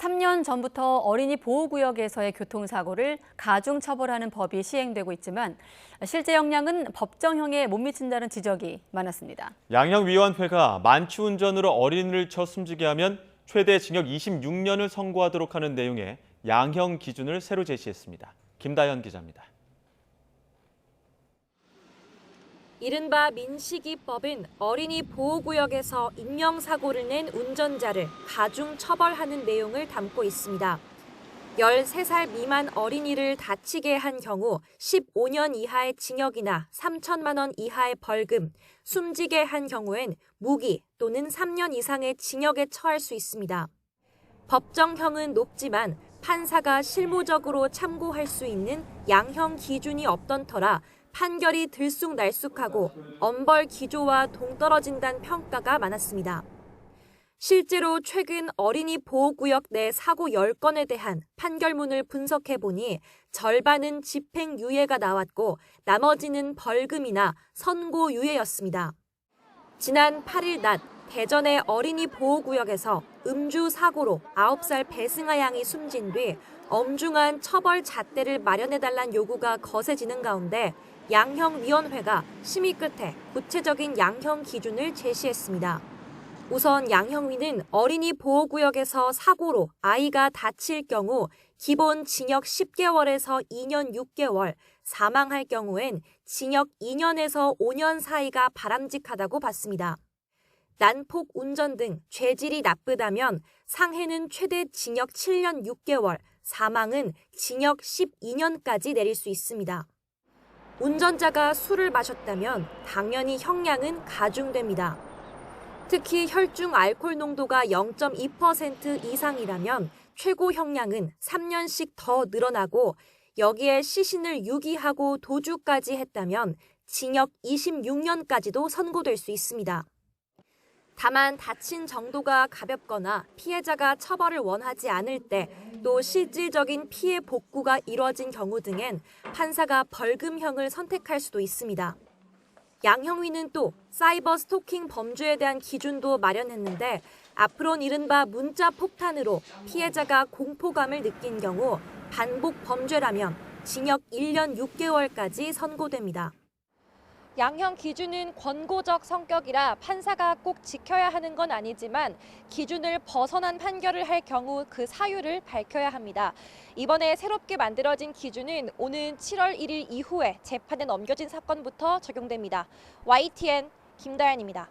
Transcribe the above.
3년 전부터 어린이 보호구역에서의 교통사고를 가중처벌하는 법이 시행되고 있지만 실제 형량은 법정형에 못 미친다는 지적이 많았습니다. 양형위원회가 만취운전으로 어린이를 쳐 숨지게 하면 최대 징역 26년을 선고하도록 하는 내용의 양형 기준을 새로 제시했습니다. 김다현 기자입니다. 이른바 민식이법은 어린이 보호구역에서 인명사고를 낸 운전자를 가중 처벌하는 내용을 담고 있습니다. 13살 미만 어린이를 다치게 한 경우 15년 이하의 징역이나 3천만 원 이하의 벌금, 숨지게 한 경우엔 무기 또는 3년 이상의 징역에 처할 수 있습니다. 법정형은 높지만 판사가 실무적으로 참고할 수 있는 양형 기준이 없던 터라 판결이 들쑥날쑥하고 엄벌 기조와 동떨어진다는 평가가 많았습니다. 실제로 최근 어린이 보호구역 내 사고 10건에 대한 판결문을 분석해보니 절반은 집행유예가 나왔고 나머지는 벌금이나 선고유예였습니다. 지난 8일 낮 대전의 어린이 보호구역에서 음주 사고로 9살 배승아 양이 숨진 뒤 엄중한 처벌 잣대를 마련해달란 요구가 거세지는 가운데 양형위원회가 심의 끝에 구체적인 양형 기준을 제시했습니다. 우선 양형위는 어린이 보호구역에서 사고로 아이가 다칠 경우 기본 징역 10개월에서 2년 6개월, 사망할 경우엔 징역 2년에서 5년 사이가 바람직하다고 봤습니다. 난폭 운전 등 죄질이 나쁘다면 상해는 최대 징역 7년 6개월, 사망은 징역 12년까지 내릴 수 있습니다. 운전자가 술을 마셨다면 당연히 형량은 가중됩니다. 특히 혈중 알코올 농도가 0.2% 이상이라면 최고 형량은 3년씩 더 늘어나고 여기에 시신을 유기하고 도주까지 했다면 징역 26년까지도 선고될 수 있습니다. 다만 다친 정도가 가볍거나 피해자가 처벌을 원하지 않을 때 또 실질적인 피해 복구가 이뤄진 경우 등엔 판사가 벌금형을 선택할 수도 있습니다. 양형위는 또 사이버 스토킹 범죄에 대한 기준도 마련했는데 앞으로는 이른바 문자 폭탄으로 피해자가 공포감을 느낀 경우 반복 범죄라면 징역 1년 6개월까지 선고됩니다. 양형 기준은 권고적 성격이라 판사가 꼭 지켜야 하는 건 아니지만 기준을 벗어난 판결을 할 경우 그 사유를 밝혀야 합니다. 이번에 새롭게 만들어진 기준은 오는 7월 1일 이후에 재판에 넘겨진 사건부터 적용됩니다. YTN 김다현입니다.